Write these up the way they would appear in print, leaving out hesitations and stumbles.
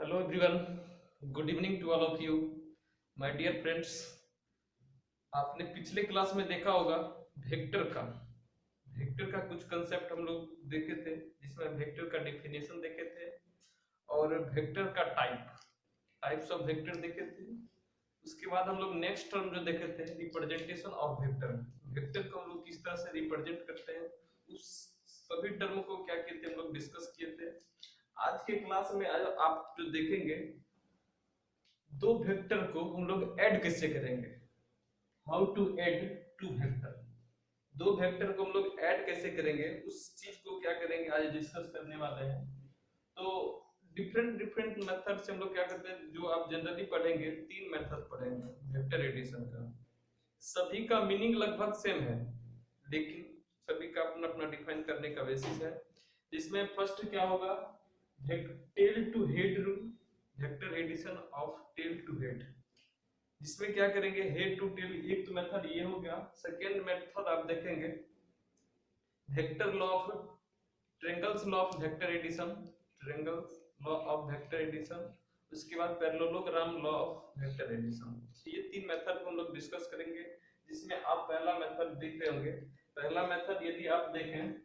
Hello everyone, good evening to all of you, my dear friends। आपने पिछले class में देखा होगा वेक्टर का कुछ कंसेप्ट हम लोग देखे थे, जिसमें वेक्टर का डेफिनेशन देखे थे और वेक्टर का टाइप्स ऑफ वेक्टर देखे थे। उसके बाद हम लोग नेक्स्ट टर्म जो देखे थे रिप्रेजेंटेशन ऑफ वेक्टर, वेक्टर को हम लोग किस तरह से रिप्रेजेंट करते हैं, उस सभी टर्म को क्या कहते हैं हम लोग डिस्कस किए थे। आज के क्लास में आप जो देखेंगे दो वेक्टर को हम लोग ऐड कैसे करेंगे, how to add two vector. दो वेक्टर को हम लोग ऐड कैसे करेंगे उस चीज को क्या करेंगे आज डिस्कस करने वाले हैं। तो डिफरेंट डिफरेंट मेथड से हम लोग क्या करते हैं, जो आप जनरली पढ़ेंगे तीन मेथड पढ़ेंगे वेक्टर एडिशन का। सभी का मीनिंग लगभग सेम है, लेकिन सभी का अपना अपना डिफाइन करने का बेसिस है। जिसमें फर्स्ट क्या होगा, tail to head rule, vector addition of tail to head. जिसमें क्या करेंगे हेड टू टेल, एक तो मेथड ये हो गया। सेकेंड मेथड आप देखेंगे vector law of triangles law of vector addition, triangles law of vector addition. उसके बाद parallelogram law of vector addition. ये तीन मेथड को हम लोग डिस्कस करेंगे, जिसमें आप पहला मेथड देख रहे होंगे। पहला मेथड यदि आप देखें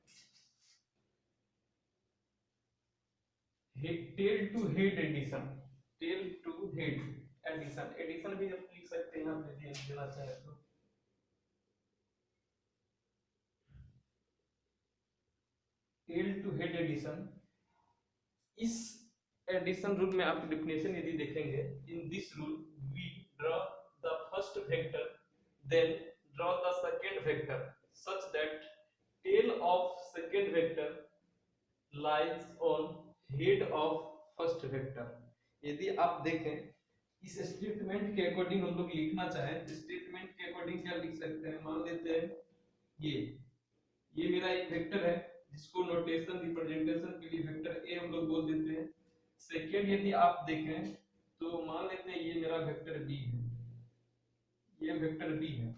tail to head addition, tail to head addition, addition भी आप लिख सकते हैं आप यदि देना चाहे तो। टेल टू हेड एडिशन, इस एडिशन रूल में आप डेफिनेशन यदि देखेंगे, in this rule we draw the first vector then draw the second vector such that tail of second vector lies on head of first vector. यदि आप देखें इस statement के अकॉर्डिंग हम लोग लिखना चाहें, स्टेटमेंट के अकॉर्डिंग क्या लिख सकते हैं, मान लेते हैं ये ये मेरा एक वेक्टर है, जिसको नोटेशन रिप्रेजेंटेशन के लिए वेक्टर ए हम लोग बोल देते हैं। सेकेंड यदि आप देखें तो मान लेते हैं ये मेरा वेक्टर बी है, ये वेक्टर बी है।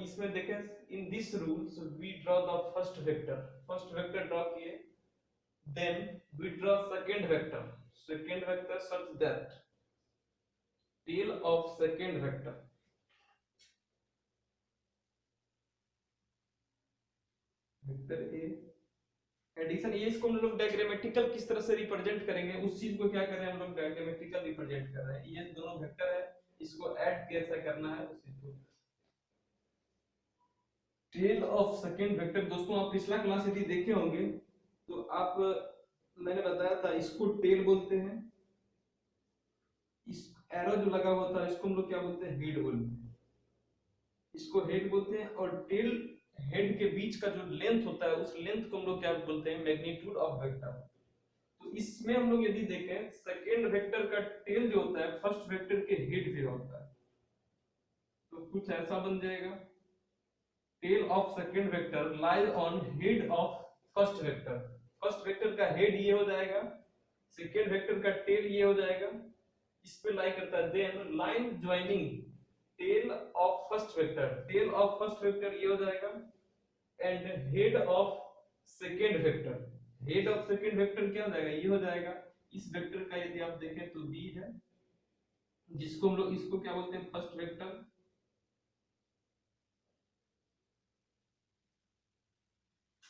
इसमें देखें in this rules we draw the first vector draw किए, then we draw second vector such that tail of second vector, vector A addition. ये इसको हम लोग डायग्रामेटिकल किस तरह से रिप्रेजेंट करेंगे, उस चीज को क्या कर रहे हैं हम लोग डायग्रामेटिकल रिप्रेजेंट कर रहे हैं। ये दोनों वेक्टर है, इसको ऐड कैसे करना है उसी को। टेल ऑफ सेकंड वेक्टर, दोस्तों आप पिछला क्लास यदि देखे होंगे तो आप, मैंने बताया था इसको टेल बोलते हैं, इस एरो जो लगा हुआ था इसको हम लोग क्या बोलते हैं, हेड बोलते हैं, इसको हेड बोलते हैं। और टेल हेड के बीच का जो लेंथ होता है उस लेंथ को हम लोग क्या बोलते हैं, मैग्नीट्यूड ऑफ वेक्टर। तो इसमें हम लोग यदि देखें सेकेंड वेक्टर का टेल जो होता है फर्स्ट वेक्टर के हेड पे होता है, तो कुछ ऐसा बन जाएगा, tail of second vector lies on head of first vector. First vector का हेड ये हो जाएगा, सेकेंड वेक्टर का टेल ये हो जाएगा, इस पे लाई करता है। Then line joining tail of first vector, tail of first vector ये हो जाएगा, and head of second vector, head of second vector क्या हो जाएगा, ये हो जाएगा। इस वेक्टर का यदि आप देखें तो बी है, जिसको हम लोग इसको क्या बोलते हैं, फर्स्ट वेक्टर,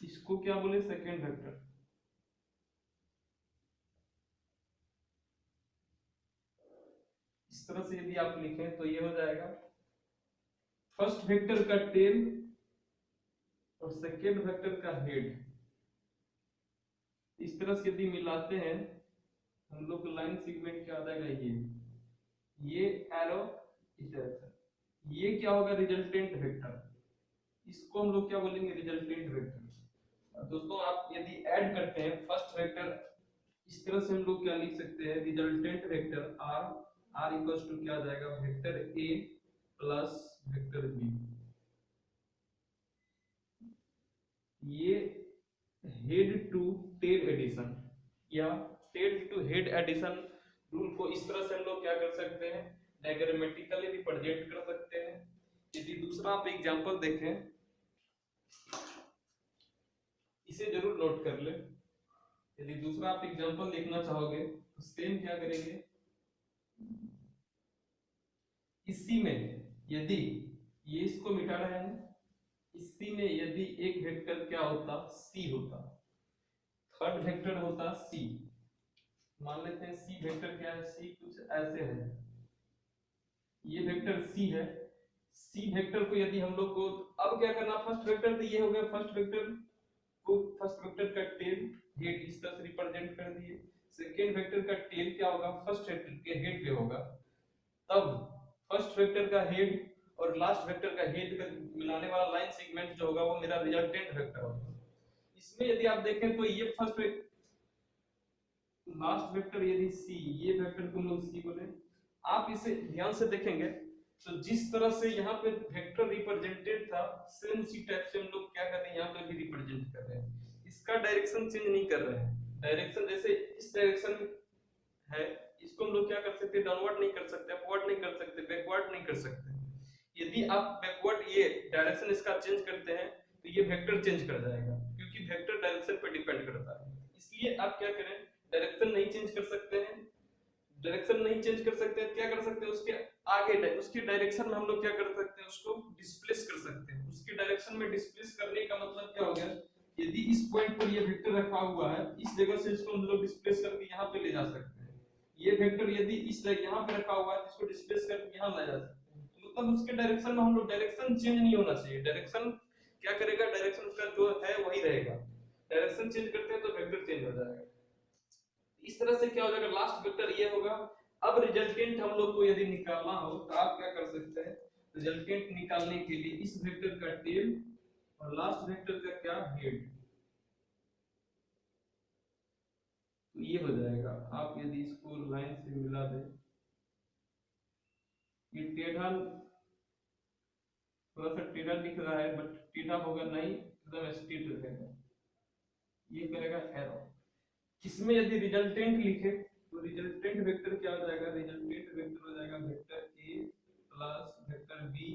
इसको क्या बोले, सेकेंड वेक्टर। इस तरह से यदि आप लिखें तो ये हो जाएगा फर्स्ट वेक्टर का टेल और सेकेंड वेक्टर का हेड। इस तरह से यदि मिलाते हैं हम लोग को लाइन सेगमेंट क्या आ जाएगा, ये एरो इस तरह से, ये क्या होगा, रिजल्टेंट वेक्टर, इसको हम लोग क्या बोलेंगे, रिजल्टेंट वेक्टर। दोस्तों आप यदि ऐड करते हैं फर्स्ट वेक्टर, इस तरह से हम लोग क्या लिख सकते हैं, resultant vector R, R equals to क्या आ जाएगा, vector A plus vector B. ये हेड टू टेल एडिशन या tail to head addition rule को इस तरह से हम लोग क्या कर सकते हैं, डायग्रामेटिकली रिप्रेजेंट कर सकते हैं। यदि दूसरा आप एग्जांपल देखें, इसे जरूर नोट कर ले। यदि दूसरा आप एग्जांपल देखना चाहोगे तो सेम क्या करेंगे, इसी में यदि ये इसको मिटा रहे हैं, इसी में यदि एक वेक्टर क्या होता, सी होता, थर्ड वेक्टर होता सी, मान लेते हैं सी वेक्टर क्या है, सी कुछ ऐसे है, ये वेक्टर सी है, सी वेक्टर को यदि हम लोग को अब क्या करना, फर्स्ट वेक्टर तो ये हो गया, फर्स्ट वेक्टर को फर्स्ट वेक्टर का टेल हेड इस तरह से रिप्रेजेंट कर दिए, सेकेंड वेक्टर का टेल क्या होगा, फर्स्ट वेक्टर के हेड पे होगा, तब फर्स्ट वेक्टर का हेड और लास्ट वेक्टर का हेड का मिलाने वाला लाइन सेगमेंट जो होगा वो मेरा रिजल्टेंट वेक्टर होगा। इसमें यदि आप देखें तो ये फर्स्ट लास्ट वेक्टर यदि सी, ये वेक्टर को हम लोग सी बोले, आप इसे ध्यान से देखेंगे तो जिस तरह से यहाँ पे वेक्टर रिप्रेजेंटेड था, सेम उसी टाइप से हम लोग क्या कर रहे हैं, यहाँ पे भी रिप्रेजेंट कर रहे हैं, इसका डायरेक्शन चेंज नहीं कर रहे हैं, डायरेक्शन जैसे इस डायरेक्शन में है, इसको हम लोग क्या कर सकते हैं, डाउनवर्ड नहीं कर सकते, अपवर्ड नहीं कर सकते, बैकवर्ड नहीं कर सकते। यदि आप बैकवर्ड ये डायरेक्शन इसका चेंज करते हैं तो ये वेक्टर चेंज कर जाएगा, क्योंकि वेक्टर डायरेक्शन पर डिपेंड करता है। इसलिए आप क्या करें, डायरेक्शन नहीं चेंज कर सकते हैं, डायरेक्शन नहीं चेंज कर सकते हैं, क्या कर सकते हैं, उसके आगे उसकी डायरेक्शन में हम लोग क्या कर सकते हैं, उसको डिस्प्लेस कर सकते हैं। उसकी डायरेक्शन में डिस्प्लेस करने का मतलब क्या हो गया, यदि इस पॉइंट पर ये वेक्टर रखा हुआ है, इस जगह से इसको हम लोग डिस्प्लेस करके यहाँ पे ले जा सकते हैं, ये वेक्टर यदि इस यहाँ पे रखा हुआ है, इसको डिस्प्लेस करके यहाँ ले जा सकते हैं, तो मतलब उसके डायरेक्शन में हम लोग, डायरेक्शन चेंज नहीं होना चाहिए, डायरेक्शन क्या करेगा, डायरेक्शन उसका जो है वही रहेगा, डायरेक्शन चेंज करते हैं तो वेक्टर चेंज हो जाएगा। इस तरह से क्या हो जाएगा, लास्ट वेक्टर ये होगा। अब रिजल्टेंट हम लोग को यदि निकालना हो तो आप क्या कर सकते हैं, रिजल्टेंट निकालने के लिए इस वेक्टर का टेल और लास्ट वेक्टर का क्या, हेड, तो ये हो जाएगा। आप यदि इसको लाइन से मिला दें, ये टेढ़ा थोड़ा सा टेढ़ा दिख रहा है, बट टेढ़ा होगा नहीं, एकदम स्ट्रेट रहेगा, ये करेगा एरो। इसमें यदि रिजल्टेंट लिखे तो रिजल्टेंट वेक्टर क्या हो जाएगा, रिजल्टेंट वेक्टर हो जाएगा vector A plus vector B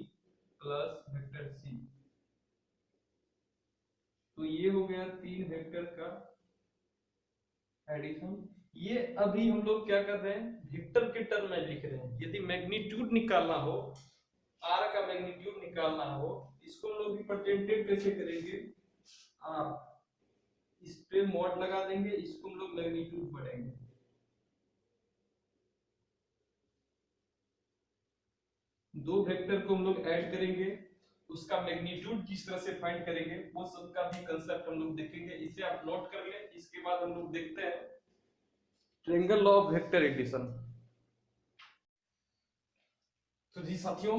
plus vector C, तो ये हो गया तीन वेक्टर का एडिशन। ये अभी हम लोग क्या कर रहे हैं, वेक्टर के टर्म में लिख रहे हैं। यदि मैग्नीट्यूड निकालना हो, आर का मैग्नीट्यूड निकालना हो, इसको हम लोग रिप्रेजेंटेड कैसे करेंगे, आर, इस पे मॉड लगा देंगे, इसको हम लोग मैग्नीट्यूड पढ़ेंगे, दो वेक्टर को हम लोग ऐड करेंगे, उसका मैग्नीट्यूड किस तरह से फाइंड करेंगे वो सब का भी कंसेप्ट हम लोग देखेंगे। इसे आप नोट कर लें। इसके बाद हम लोग देखते हैं triangle law of vector addition. तो जी साथियों,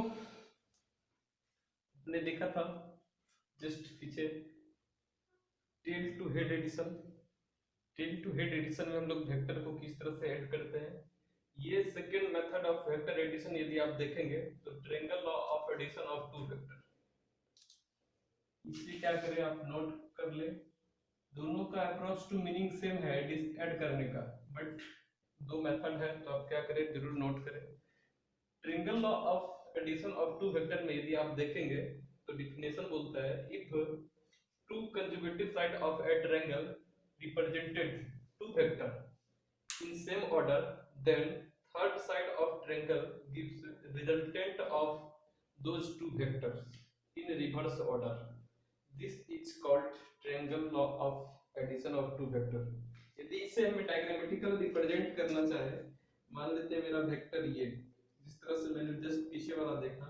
ने देखा था जस्ट पीछे tail to head addition. Tail to head addition में हम लोग वेक्टर को किस तरह से ऐड करते हैं, ये second method of vector addition यदि आप देखेंगे तो triangle law of addition of two vector. इसलिए क्या करें, आप नोट कर ले, दोनों का अप्रोच टू मीनिंग सेम है ऐड करने का, बट दो मेथड है, तो आप क्या करें, जरूर नोट करें। Triangle law of addition of two vector में यदि आप देखेंगे तो डिफिनेशन बोलता है, if two consecutive side of a triangle represented two vector in same order, then third side of triangle gives resultant of those two vectors in reverse order. This is called triangle law of addition of two vector. यदि इसे हमें diagrammatical represent करना चाहे, मान लेते हैं मेरा vector ये, जिस तरह से मैंने जस्ट पीछे वाला देखा,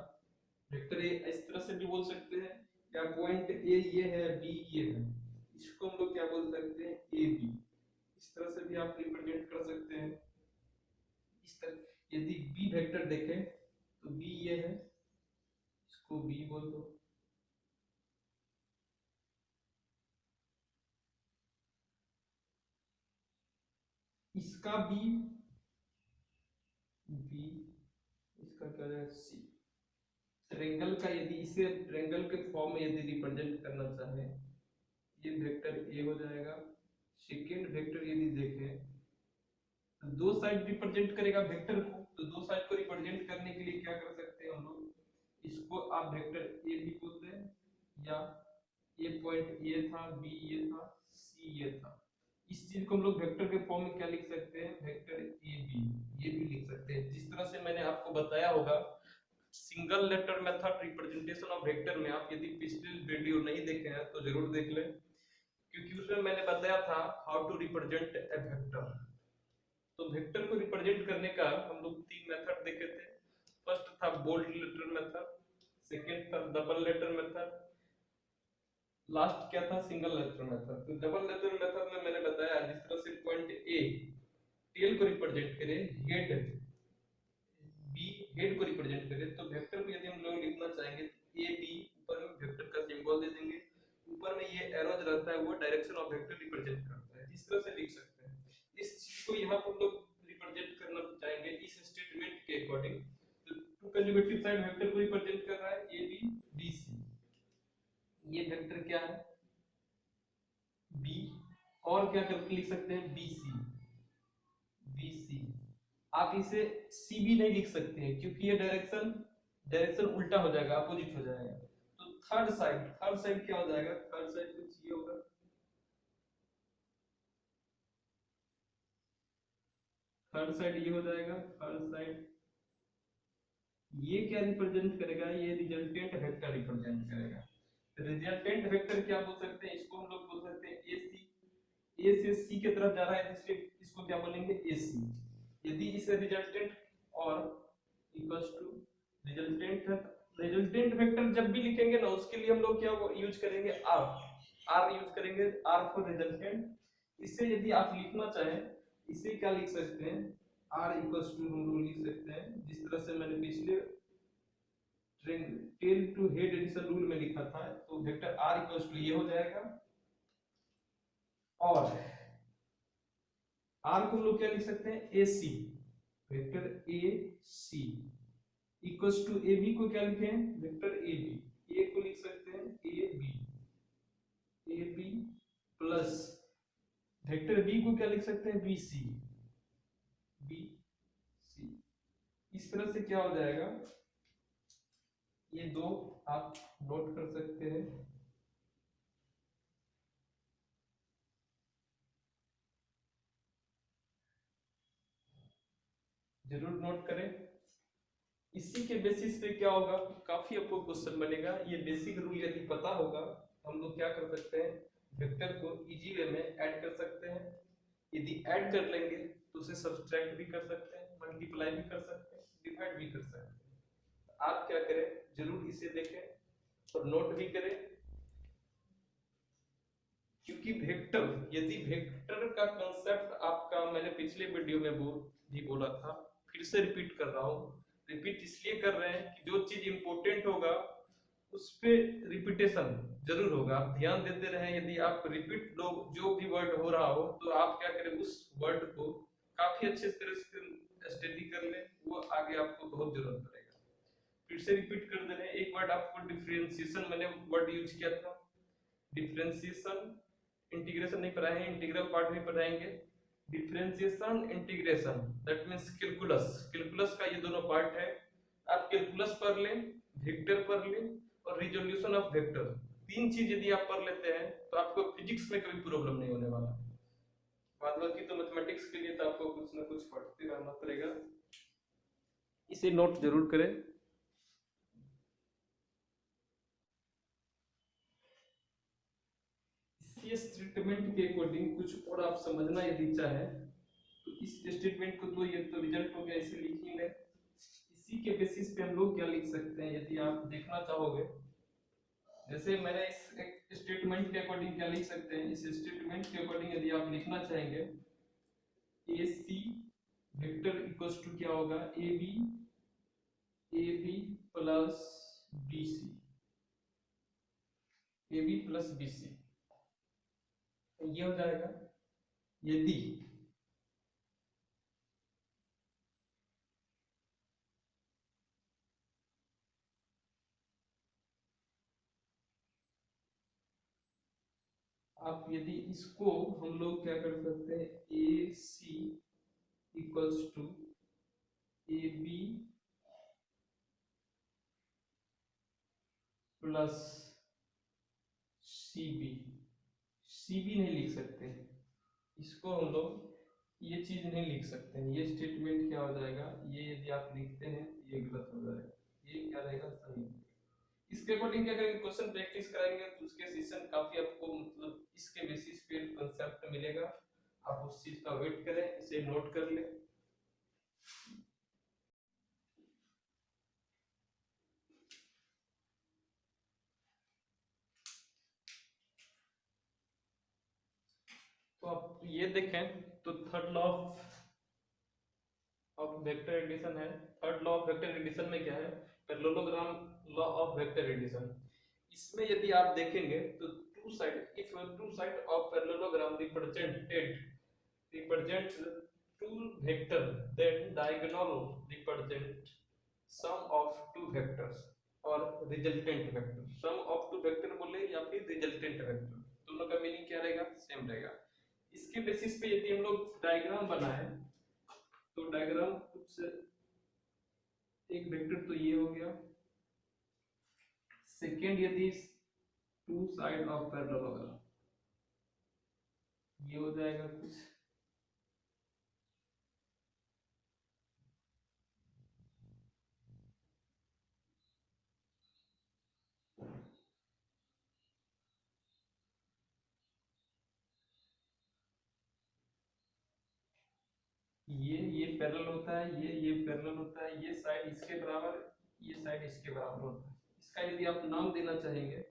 वेक्टर ए इस तरह से भी बोल सकते हैं, या पॉइंट ए ये है, बी ये है, इसको हम लोग क्या बोल सकते हैं, ए बी, इस तरह से भी आप रिप्रेजेंट कर सकते हैं। इस तरह यदि बी वेक्टर देखें तो बी ये है, इसको बी बोल दो, इसका बी, बी, इसका क्या है, सी। ट्रायंगल का यदि इसे ट्रायंगल के फॉर्म में यदि रिप्रेजेंट करना चाहे, ये वेक्टर ए हो जाएगा। सेकेंड वेक्टर यदि देखें तो दो साइड रिप्रेजेंट करेगा वेक्टर को, तो दो साइड को रिप्रेजेंट करने के लिए क्या कर सकते हैं हम लोग, इसको आप वेक्टर ए भी बोलते हैं, या ये पॉइंट ए था, बी ये था, सी ये था, इस चीज को हम लोग वेक्टर के फॉर्म में क्या लिख सकते हैं, वेक्टर ए बी, ये भी लिख सकते हैं। जिस तरह से मैंने आपको बताया होगा single letter method representation of vector में, आप यदि पिछले वीडियो नहीं देखे हैं तो जरूर देख लें, क्योंकि उसमें मैंने बताया था how to represent a vector. तो वेक्टर को रिप्रेजेंट करने का हम लोग तीन मेथड देखे थे। फर्स्ट था बोल्ड लेटर मेथड, सेकंड था डबल लेटर मेथड, लास्ट क्या था, सिंगल लेटर मेथड। तो डबल लेटर मेथड में मैंने बताया जिस तरह से पॉइंट ए टेल को रिप्रेजेंट करे, हेड बी हेड को रिप्रेजेंट करे, तो वेक्टर को यदि हम लोग लिखना चाहेंगे ए बी, ऊपर में वेक्टर का सिंबल दे देंगे, ऊपर में ये एरोज रहता है वो डायरेक्शन ऑफ वेक्टर रिप्रेजेंट करता है। इस तरह से लिख सकते हैं। इस चीज को यहाँ पर लोग रिप्रेजेंट करना चाहेंगे इस स्टेटमेंट के अकॉर्डिंग। तो टू कंजुगेटिव साइड वेक्टर को रिप्रेजेंट कर रहा है ए बी बी सी, ये वेक्टर क्या है बी, और क्या करके लिख सकते हैं बी सी, बी सी। आप इसे सी भी नहीं लिख सकते हैं क्योंकि ये डायरेक्शन डायरेक्शन उल्टा हो जाएगा, अपोजिट हो जाएगा। तो थर्ड साइड क्या हो जाएगा, थर्ड साइड कुछ ये होगा, थर्ड साइड ये हो जाएगा, थर्ड साइड ये क्या रिप्रेजेंट करेगा, ये रिजल्टेंट वेक्टर रिप्रेजेंट करेगा। रिजल्टेंट वेक्टर क्या बोल सकते हैं, इसको हम लोग बोल सकते हैं ए सी, ए से सी की तरफ जा रहा है इसलिए इसको क्या बोलेंगे ए सी। यदि इसे रिजल्टेंट और इक्वल्स टू रिजल्टेंट है, रिजल्टेंट वेक्टर जब भी लिखेंगे ना उसके लिए हम लोग क्या यूज करेंगे आर, आर यूज करेंगे, आर फॉर रिजल्टेंट। इसे यदि आप लिखना चाहें इसे क्या लिख सकते हैं, आर इक्वल्स टू हम लोग लिख सकते हैं जिस तरह से मैंने पिछले tail to head addition rule में लिखा था। तो वेक्टर आर इक्वल्स टू ये हो जाएगा, और आर को हम लोग क्या लिख सकते हैं A C, vector A C equals to A B को क्या लिखें वेक्टर ए बी, ए को लिख सकते हैं A B plus vector B को क्या लिख सकते हैं बी सी, बी सी। इस तरह से क्या हो जाएगा, ये दो आप नोट कर सकते हैं। जरूर नोट करें। इसी के बेसिस पे क्या होगा, काफी आपको क्वेश्चन बनेगा। ये बेसिक रूल यदि पता होगा हम लोग क्या कर सकते हैं, वेक्टर को इजी वे में ऐड कर सकते हैं। यदि ऐड कर लेंगे तो उसे सब्ट्रैक्ट भी कर सकते हैं, मल्टीप्लाई भी कर सकते हैं, डिवाइड भी कर सकते हैं। आप क्या करें, जरूर इसे देखें और नोट भी करें, क्योंकि वेक्टर यदि वेक्टर का कांसेप्ट आपका मैंने पिछले वीडियो में भी बोला था, फिर से रिपीट कर रहा हूँ। रिपीट इसलिए कर रहे हैं कि जो चीज इंपॉर्टेंट होगा उस पे रिपीटेशन जरूर होगा। आप ध्यान देते रहें, यदि आप रिपीट लोग जो भी वर्ड हो रहा हो तो आप क्या करें उस वर्ड को काफी अच्छे तरह से स्टडी कर लें, वो आगे आपको बहुत जरूरत पड़ेगा। फिर से रिपीट कर दे रहे हैं, एक वर्ड आपको डिफरेंशिएशन मैंने वर्ड यूज किया था, डिफरेंशिएशन इंटीग्रेशन नहीं पढ़ाए हैं, इंटीग्रल पार्ट भी पढ़ाएंगे। Differentiation integration that means calculus, calculus का ये दोनों पार्ट है। आप कैलकुलस पढ़ लें, वेक्टर पढ़ लें और रिजोल्यूशन ऑफ वेक्टर, तीन चीज यदि आप पढ़ लेते हैं तो आपको फिजिक्स में कभी प्रॉब्लम नहीं होने वाला। बाद बाकी तो मैथमेटिक्स के लिए तो आपको कुछ ना कुछ पढ़ते रहना पड़ेगा। इसे नोट जरूर करें। इस स्टेटमेंट के अकॉर्डिंग कुछ और आप समझना यदि चाहे तो इस स्टेटमेंट को तो ये तो रिजल्ट हो गया, इसे लिख ही लें। इसी के बेसिस पे हम लोग क्या लिख सकते हैं यदि आप देखना चाहोगे, जैसे मैंने इस स्टेटमेंट के अकॉर्डिंग क्या लिख सकते हैं, इस स्टेटमेंट के अकॉर्डिंग यदि आप लिखना चाहेंगे A C vector equals to क्या होगा A B plus B C, A B plus B C, ये हो जाएगा। यदि आप यदि इसको हम लोग क्या कर सकते हैं A C equals to A B plus C B, C B नहीं लिख सकते, इसको हम लोग ये चीज नहीं लिख सकते हैं, ये स्टेटमेंट क्या हो जाएगा, ये यदि आप लिखते हैं ये गलत हो जाएगा, ये क्या रहेगा सही। इसके अकॉर्डिंग क्या करेंगे, क्वेश्चन प्रैक्टिस कराएंगे तो उसके सेशन काफी आपको मतलब इसके बेसिस पे कंसेप्ट मिलेगा, आप उस चीज का वेट करें, इसे नोट कर लें। तो आप ये देखें तो third law of vector addition है। Third law of vector addition में क्या है, parallelogram law of vector addition. इसमें यदि आप देखेंगे तो two side, if two side of parallelogram represents two vector, then diagonal represent sum of two vectors और resultant vector। sum of two vector बोले या फिर resultant vector, दोनों का मीनिंग क्या रहेगा, सेम रहेगा। इसके बेसिस पे यदि हम लोग डायग्राम बनाए तो डायग्राम कुछ एक वेक्टर तो ये हो गया। सेकेंड, यदि टू साइड ऑफ पैरेललोग्राम ये हो जाएगा कुछ। ये पैरेलल होता है, ये पैरेलल होता है, ये साइड इसके बराबर, ये साइड इसके बराबर होता है। इसका यदि आप नाम देना चाहेंगे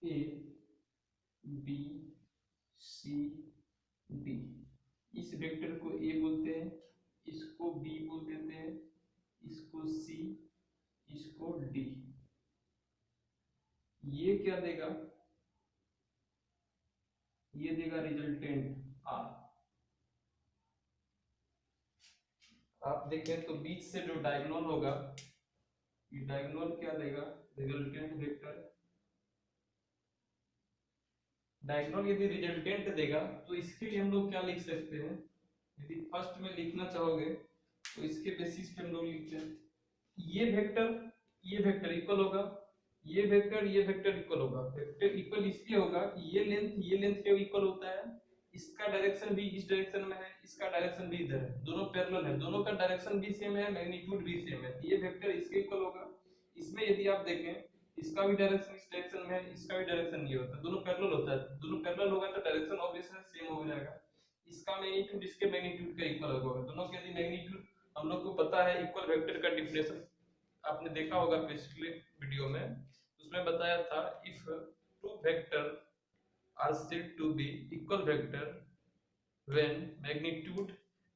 ए बी सी डी, इस वेक्टर को ए बोलते हैं, इसको बी बोल देते हैं, इसको सी, इसको डी। ये क्या देगा, ये देगा रिजल्टेंट आर। आप देखें तो बीच से जो डायगोनल होगा, ये डायगोनल क्या देगा, रिजल्टेंट वेक्टर। डायगोनल यदि रिजल्टेंट देगा तो इसके लिए हम लोग क्या लिख सकते हैं, यदि फर्स्ट में लिखना चाहोगे तो इसके बेसिस पे हम लोग लिखते हैं ये वेक्टर इक्वल होगा, ये वेक्टर इक्वल होगा। वेक्टर इक्वल इसलिए होगा कि ये लेंथ के इक्वल होता है, इसका डायरेक्शन भी इस डायरेक्शन में है, इसका डायरेक्शन भी इधर है, दोनों पैरेलल है, दोनों का डायरेक्शन भी सेम है, मैग्नीट्यूड भी सेम है, ये वेक्टर इसके इक्वल होगा। इसमें यदि आप देखें इसका भी डायरेक्शन इस डायरेक्शन में है, इसका भी डायरेक्शन ये होता है, दोनों पैरेलल होता है, दोनों पैरेलल होगा तो डायरेक्शन ऑब्वियसली सेम हो जाएगा। इसका मैग्नीट्यूड इसके मैग्नीट्यूड का इक्वल होगा, दोनों के यदि मैग्नीट्यूड, हम लोग को पता है इक्वल वेक्टर का डेफिनेशन आपने देखा होगा पिछले वीडियो में, उसमें बताया था if two vector are said to be equal vector when magnitude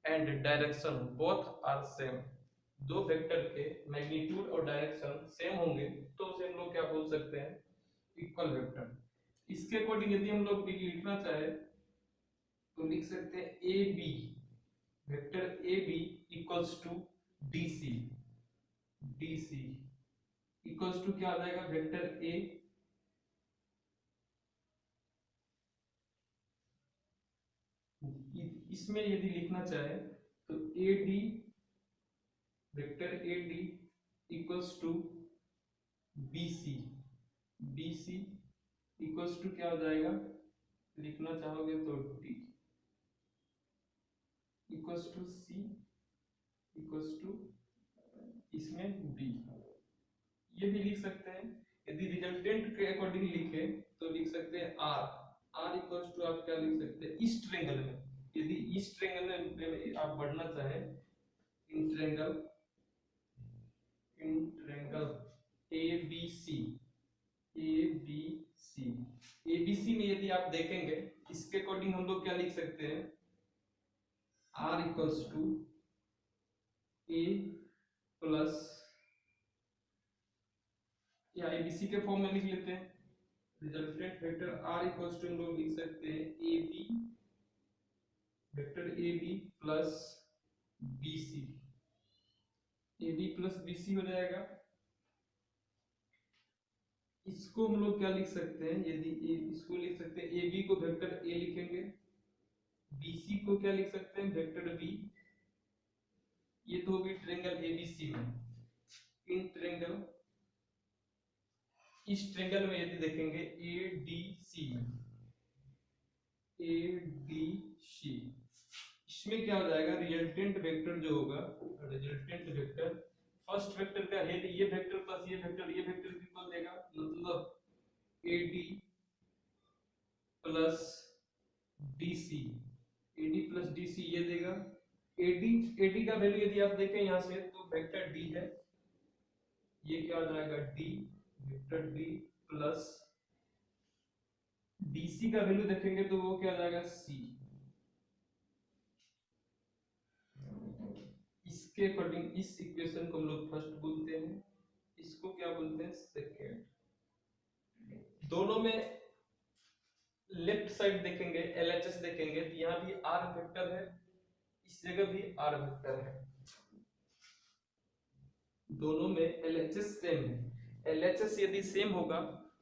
and direction both are same. दो वेक्टर के मैग्नीट्यूड और डायरेक्शन सेम होंगे तो उसे हम लोग क्या बोल सकते हैं, इक्वल वेक्टर। इसके अकॉर्डिंग यदि हम लोग लिखना चाहे तो लिख सकते हैं A B, vector A B equals to D C, D C equals to क्या आ जाएगा, वेक्टर ए इसमें यदि लिखना चाहे तो A D, vector A D equals to B C, B C equals to क्या हो जाएगा, लिखना चाहोगे तो D equals to C equals to इसमें बी, ये भी लिख सकते हैं। यदि रिजल्टेंट के अकॉर्डिंग लिखे तो लिख सकते हैं आर, आर इक्वल्स टू आप क्या लिख सकते हैं, इस ट्रायंगल में, यदि इस ट्रायंगल में आप बढ़ना चाहें, in triangle A B C, A B C, A B C में यदि आप देखेंगे इसके अकॉर्डिंग हम लोग क्या लिख सकते हैं, R equals to A plus, या एबीसी के फॉर्म में लिख लेते हैं, resultant vector R equals to हम लोग लिख सकते हैं A B, vector A B plus B C, A B plus B C हो जाएगा। इसको हम लोग क्या लिख सकते हैं, यदि इसको लिख सकते हैं ए बी को वेक्टर ए लिखेंगे, बीसी को क्या लिख सकते हैं, वेक्टर बी। ये तो होगी ट्रायंगल एबीसी में, इन ट्रायंगल इस ट्रायंगल में यदि देखेंगे ADC, इसमें क्या हो जाएगा, रिजल्टेंट वेक्टर जो होगा, रिजल्टेंट वेक्टर फर्स्ट वेक्टर का हेड ये वेक्टर प्लस ये वेक्टर कितना देगा, मतलब AD plus DC, AD plus DC ये देगा। AD का वैल्यू यदि आप देखें यहाँ से तो वेक्टर D है, ये क्या हो जाएगा D, vector D plus DC का वैल्यू देखेंगे तो वो क्या आ जाएगा C। इसके अकॉर्डिंग इस इक्वेशन को हम लोग फर्स्ट बोलते हैं, इसको क्या बोलते हैं सेकेंड। दोनों में लेफ्ट साइड देखेंगे LHS देखेंगे तो यहाँ भी R वेक्टर है, इस जगह भी R वेक्टर है, दोनों में LHS सेम है। LHS यदि सेम होगा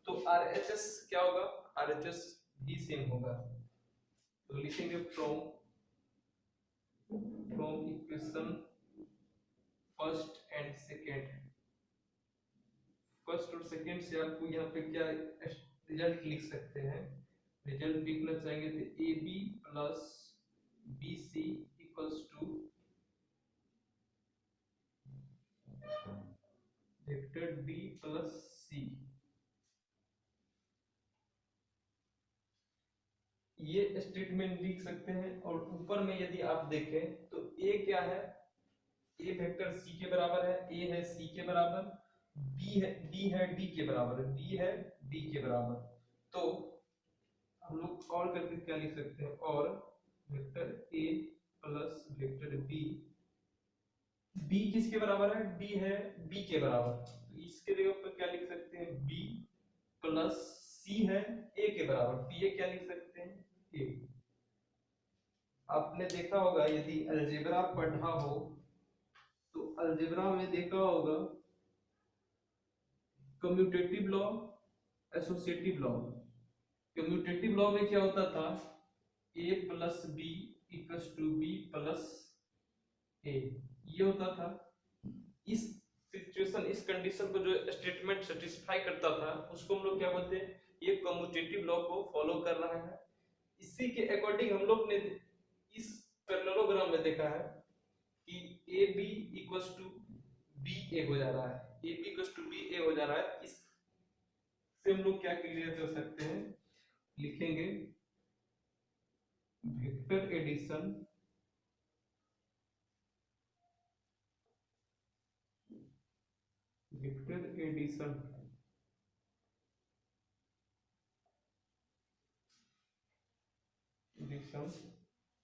तो RHS क्या होगा, RHS भी सेम होगा। तो लिखेंगे from equation first and second, first और सेकेंड से आपको यहाँ पे क्या रिजल्ट लिख सकते हैं, रिजल्ट लिखना चाहेंगे तो AB plus BC equals to vector D plus C। ये स्टेटमेंट लिख सकते हैं। और ऊपर में यदि आप देखें तो A क्या है, A वेक्टर C के बराबर है, A है C के बराबर, B है D के बराबर, B है D के बराबर। तो हम लोग और करके क्या लिख सकते हैं, और vector A plus vector B किसके बराबर है, B है B के बराबर, तो इसके जगह पर क्या लिख सकते हैं B प्लस C है A के बराबर, तो ये क्या लिख सकते हैं A। आपने देखा होगा यदि अलजेब्रा पढ़ा हो तो अलजेब्रा में देखा होगा commutative law, associative law. Commutative law में क्या होता था, A plus B equals to B plus A, ये होता था। इस सिचुएशन, इस कंडीशन को जो स्टेटमेंट सेटिस्फाई करता था उसको हम लोग क्या बोलते हैं, ये कम्यूटेटिव लॉ को फॉलो कर रहा है। इसी के अकॉर्डिंग हम लोग ने इस पैरेललोग्राम में देखा है कि AB इक्वल्स टू BA हो जा रहा है, AB इक्वल्स टू BA हो जा रहा है। इस से हम लोग क्या क्लियर कर सकते हैं, लिखेंगे vector addition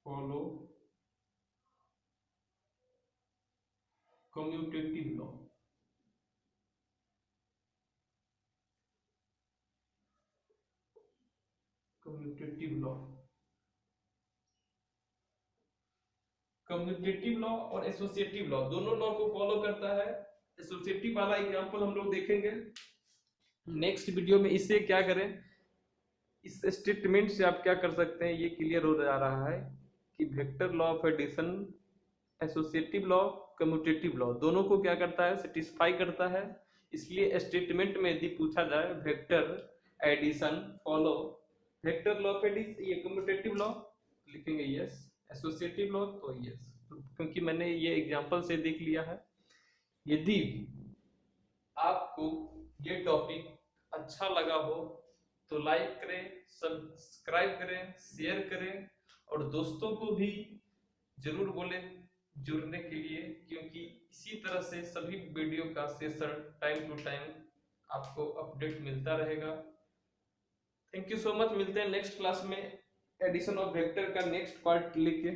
follow commutative law. Commutative law और एसोसिएटिव लॉ दोनों लॉ को फॉलो करता है। एसोसिएटिव वाला एग्जांपल हम लोग देखेंगे नेक्स्ट वीडियो में। इससे क्या करें, इस स्टेटमेंट से आप क्या कर सकते हैं, ये क्लियर हो जा रहा है कि vector law of addition, associative law, commutative law दोनों को क्या करता है, सेटिस्फाई करता है। इसलिए स्टेटमेंट में यदि पूछा जाए vector addition follow vector law of addition, ये कम्यूटेटिव लॉ लिखेंगे यस, एसोसिएटिव लॉ तो यस, क्योंकि मैंने ये एग्जांपल से देख लिया है। यदि आपको ये टॉपिक अच्छा लगा हो तो लाइक करें, सब्सक्राइब करें, शेयर करें और दोस्तों को भी जरूर बोलें जुड़ने के लिए, क्योंकि इसी तरह से सभी वीडियो का सेशन टाइम टू टाइम आपको अपडेट मिलता रहेगा। थैंक यू सो मच, मिलते हैं नेक्स्ट क्लास में एडिशन ऑफ वेक्टर का नेक्स्ट पार्ट लेके।